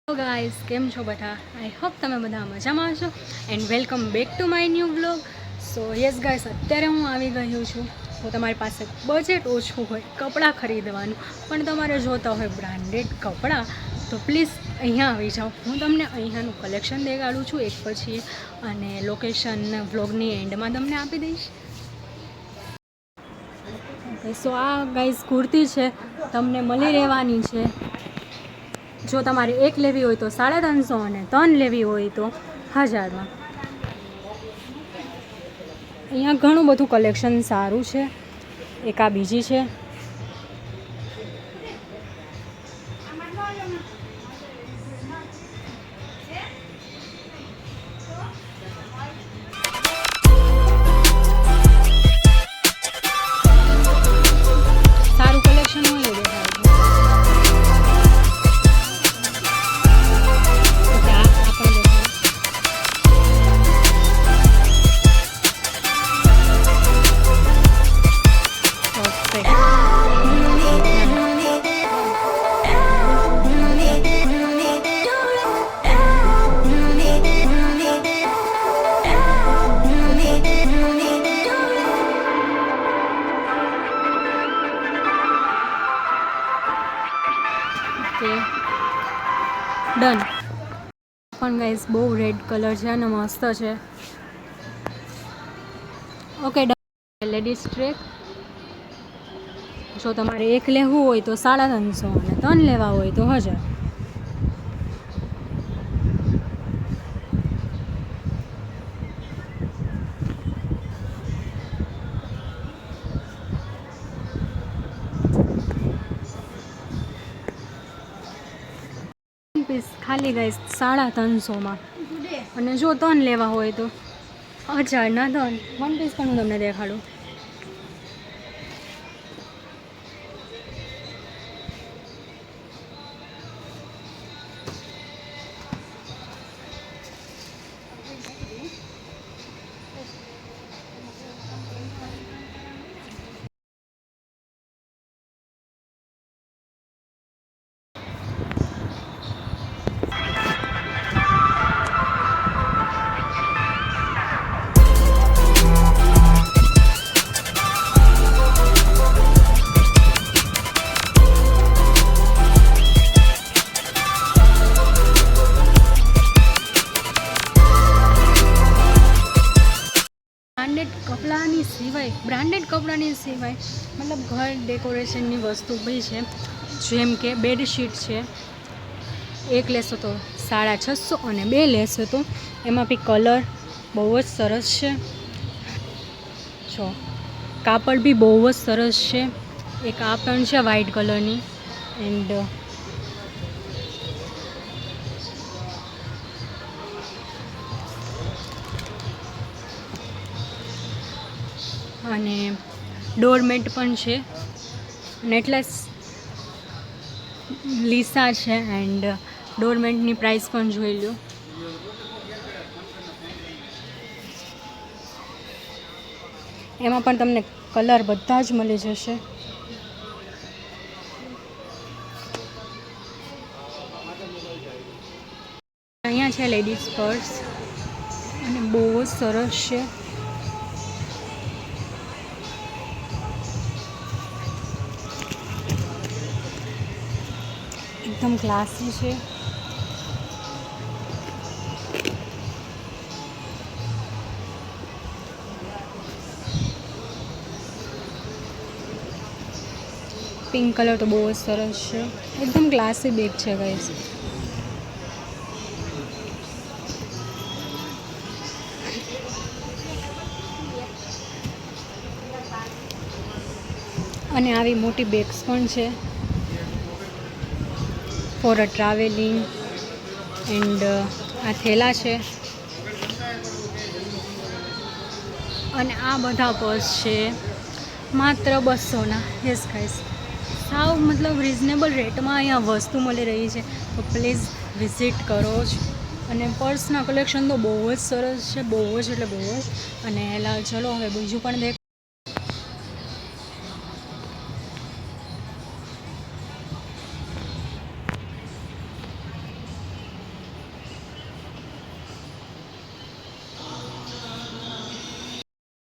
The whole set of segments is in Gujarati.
હેલો ગાઈસ, કેમ છો બધા? આઈ હોપ તમે બધા મજામાં છો and welcome back to my new vlog. So yes guys, અત્યારે હું આવી ગયું છું. તો તમારી પાસે બજેટ ઓછું હોય કપડાં ખરીદવાનું, પણ તમારે જોતા હોય બ્રાન્ડેડ કપડાં, તો પ્લીઝ અહીંયા આવી જાઓ. હું તમને અહીંયાનું કલેક્શન દેખાડું છું એક પછી, અને લોકેશન વ્લોગની એન્ડમાં તમને આપી દઈશ. સો આ ગાઈસ કુર્તી છે, તમને મળી રહેવાની છે. જો તમારે એક લેવી હોય તો 350 અને 3 લેવી હોય તો 1000માં. અહીંયા ઘણું બધું કલેક્શન સારું છે. એક આ બીજી છે. સારું કલેક્શન હોય ને ડન. પણ ગાઈસ બહુ રેડ કલર છે અને મસ્ત છે. Okay done. લેડીઝ ટ્રેક, જો તમારે એક લેવું હોય તો 350 અને 3 લેવા હોય તો 1000. પીસ ખાલી ગાઈસ 350માં, અને જો 3 લેવા હોય તો 1000ના 3. વન પીસ પણ હું તમને દેખાડું. બ્રાન્ડેડ કપડાની સિવાય મતલબ ઘર ડેકોરેશનની વસ્તુ બી છે. જેમ કે બેડશીટ છે, એક લેશો તો 650 અને 2 લેશો તો એમાં બી કલર બહુ જ સરસ છે. જો કાપડ બી બહુ જ સરસ છે. એક આ પણ છે વ્હાઈટ કલરની, એન્ડ અને ડોરમેટ પણ છે. નેકલેસ લીસા છે, એન્ડ ડોરમેટની પ્રાઇસ પણ જોઈ લો. એમાં પણ તમને કલર બધા જ મળી જશે. અહીંયા છે લેડીઝ પર્સ, અને બહુ જ સરસ છે. એકદમ ક્લાસી છે. પિંક કલર તો બહુ જ સરસ છે. એકદમ ક્લાસી બેગ છે ગાઈસ. અને આવી મોટી બેગ્સ પણ છે ફોર અ ટ્રાવેલિંગ. એન્ડ આ થેલા છે, અને આ બધા પર્સ છે માત્ર 200ના. યસ ગાઈસ, સાવ મતલબ રિઝનેબલ રેટમાં અહીંયા વસ્તુ મળી રહી છે. તો પ્લીઝ વિઝિટ કરો જ. અને પર્સના કલેક્શન તો બહુ જ સરસ છે, બહુ જ એટલે બહુ જ. અને ચલો હવે બીજું પણ દેખ.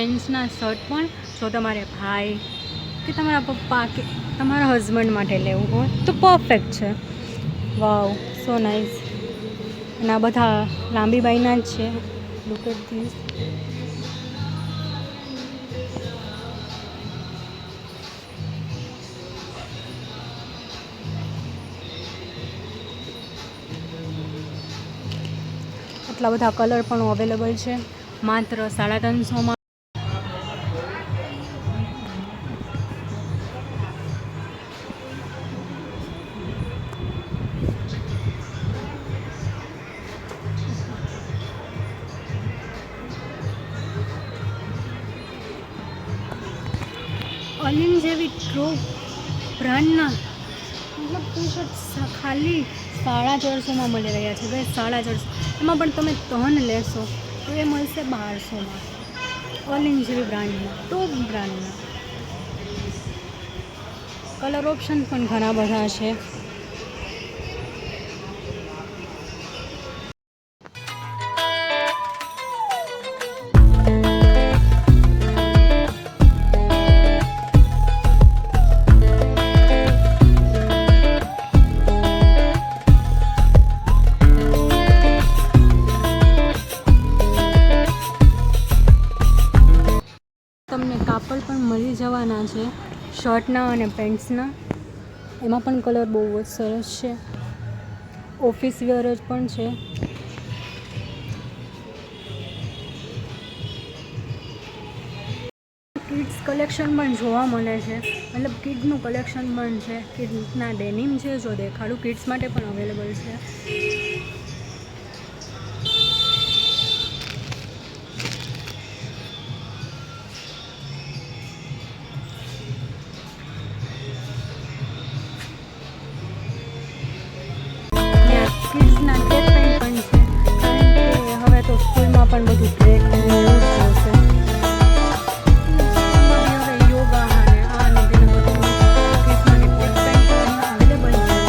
જેન્ટ્સના શર્ટ પણ જો તમારે ભાઈ કે તમારા પપ્પા કે તમારા હસબન્ડ માટે લેવું હોય તો પરફેક્ટ છે. Wow, so nice. અને આ બધા લાંબી બાઈના જ છે. Look at this. આટલા બધા કલર પણ અવેલેબલ છે માત્ર 350માં. અલિન જેવી ટ્રો બ્રાન્ડના મતલબ ટી શર્ટ ખાલી 450માં મળી રહ્યા છે ભાઈ. 450 એમાં પણ તમે 3 લેશો તો એ મળશે 1200માં. અલિન જેવી બ્રાન્ડના, ટોપ બ્રાન્ડના. કલર ઓપ્શન પણ ઘણા બધા છે. તમને કાપડ પણ મળી જવાના છે શર્ટના અને પેન્ટ્સના. એમાં પણ કલર બહુ જ સરસ છે. ઓફિસ વેર જ પણ છે. કિડ્સ કલેક્શન પણ જોવા મળે છે, મતલબ કિડનું કલેક્શન પણ છે. કિડ્સના ડેનિમ છે, જો દેખાડું, કિડ્સ માટે પણ અવેલેબલ છે. કિડ્સના ટ્રેક પેન્ટ પણ છે, કારણ કે હવે તો સ્કૂલમાં પણ બધું ટ્રેક યુઝ થશે. હવે યોગા અને આ અને તેને બધું કિડ્સ માટે ટ્રેક પેન્ટ પણ અવેલેબલ છે.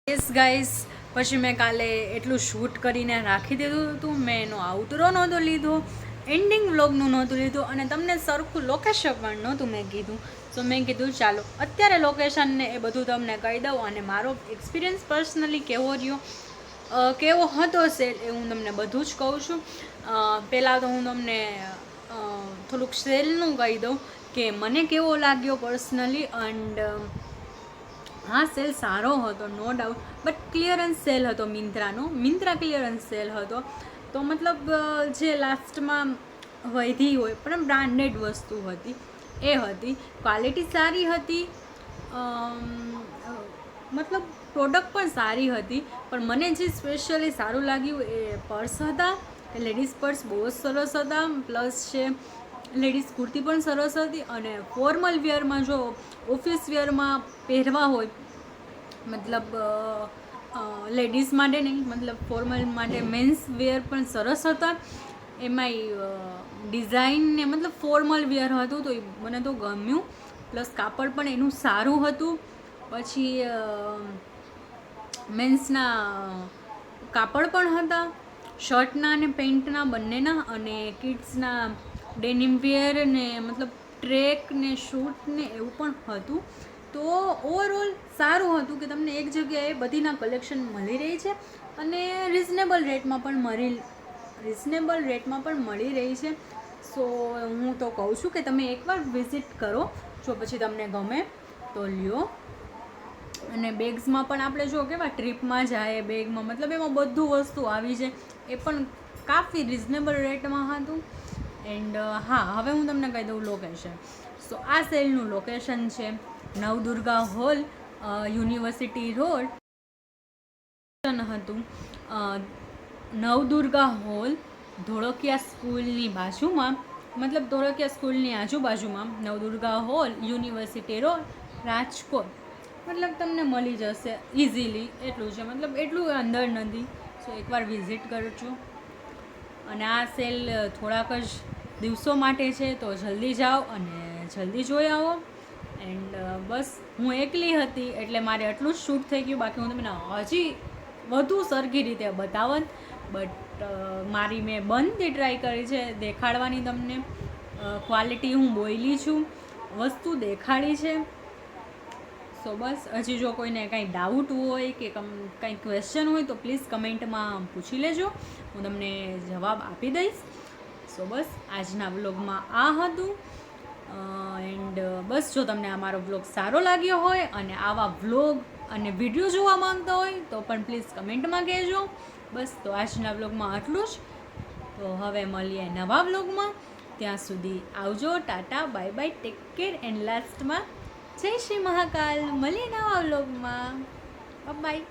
યસ ગાઈસ, પછી મેં કાલે એટલું શૂટ કરીને રાખી દીધું હતું. મેં એનો આઉટરો નહોતો લીધો, એન્ડિંગ વ્લોગનું નહોતું લીધું અને તમને સરખું લોકેશન પણ નહોતું મેં કીધું. સો મેં કીધું ચાલો અત્યારે લોકેશનને એ બધું તમને કહી દઉં અને મારો એક્સપિરિયન્સ પર્સનલી કેવો રહ્યો, કેવો હતો સેલ, એ હું તમને બધું જ કહું છું. પહેલાં તો હું તમને થોડુંક સેલનું કહી દઉં કે મને કેવો લાગ્યો પર્સનલી. એન્ડ હા, સેલ સારો હતો, no doubt, but clearance sale હતો મિંત્રાનો. મિંત્રા ક્લિયરન્સ સેલ હતો, તો મતલબ જે લાસ્ટમાં વધી હોય પણ બ્રાન્ડેડ વસ્તુ હતી એ હતી. ક્વોલિટી સારી હતી, મતલબ પ્રોડક્ટ પણ સારી હતી. પણ મને જે સ્પેશિયલી સારું લાગ્યું એ પર્સ હતા. લેડીઝ પર્સ બહુ જ સરસ હતા. પ્લસ છે લેડીઝ કુર્તી પણ સરસ હતી. અને ફોર્મલ વેરમાં, જો ઓફિસ વેરમાં પહેરવા હોય, મતલબ લેડીઝ માટે નહીં, મતલબ ફોર્મલ માટે મેન્સ વેર પણ સરસ હતા. એમાંય ડિઝાઇન ને મતલબ ફોર્મલ વેર હતું તો એ મને તો ગમ્યું. પ્લસ કાપડ પણ એનું સારું હતું. પછી મેન્સના કાપડ પણ હતા, શર્ટના અને પેન્ટના બંનેના. અને કિડ્સના ડેનિમ વેર ને મતલબ ટ્રેક ને શૂટ ને એવું પણ હતું. તો ઓવરઓલ સારું હતું કે તમને એક જગ્યાએ બધીના કલેક્શન મળી રહી છે અને રિઝનેબલ રેટમાં પણ મળી રહી છે. સો હું તો કહું છું કે તમે એકવાર વિઝિટ કરો, જો પછી તમને ગમે તો લ્યો. અને બેગ્સમાં પણ આપણે જો કેવા ટ્રીપમાં જાય બેગમાં, મતલબ એમાં બધું વસ્તુ આવી છે. એ પણ કાફી રિઝનેબલ રેટમાં હતું. એન્ડ હા, હવે હું તમને કહી દઉં લોકેશન. સો આ સેલનું લોકેશન છે નવદુર્ગા હોલ, યુનિવર્સિટી રોડ, હતું નવદુર્ગા હોલ ધોળકિયા સ્કૂલની બાજુમાં, મતલબ ધોળકિયા સ્કૂલની આજુબાજુમાં Navdurga hall, university road, Rajkot. મતલબ તમને મળી જશે ઇઝીલી, એટલું છે, મતલબ એટલું અંદર નથી. સો એકવાર વિઝિટ કરજો. અને આ સેલ થોડાક જ દિવસો માટે છે, તો જલ્દી જાઓ અને જલ્દી જોઈ આવો. એન્ડ બસ હું એકલી હતી એટલે મારે આટલું જ શૂટ થઈ ગયું. બાકી હું તમને હજી વધુ સરખી રીતે બતાવત, બટ મારી મેં બનતી ટ્રાય કરી છે દેખાડવાની તમને. ક્વોલિટી હું બોલી છું, વસ્તુ દેખાડી છે. સો બસ હજી જો કોઈને કાંઈ ડાઉટ હોય કે કંઈ ક્વેશ્ચન હોય તો પ્લીઝ કમેન્ટમાં પૂછી લેજો, હું તમને જવાબ આપી દઈશ. સો બસ આજના વ્લોગમાં આ હતું. એન્ડ બસ જો તમને આ મારો વ્લોગ સારો લાગ્યો હોય અને આવા વ્લોગ અને વિડીયો જોવા માંગતા હોય તો પણ પ્લીઝ કમેન્ટમાં કહેજો. બસ તો આજના વ્લોગમાં આટલું જ. તો હવે મળીએ નવા વ્લોગમાં. ત્યાં સુધી આવજો, Tata, bye bye, take care. And લાસ્ટમાં જય શ્રી મહાકાલ. મળીએ નવા વ્લોગમાં. બાય.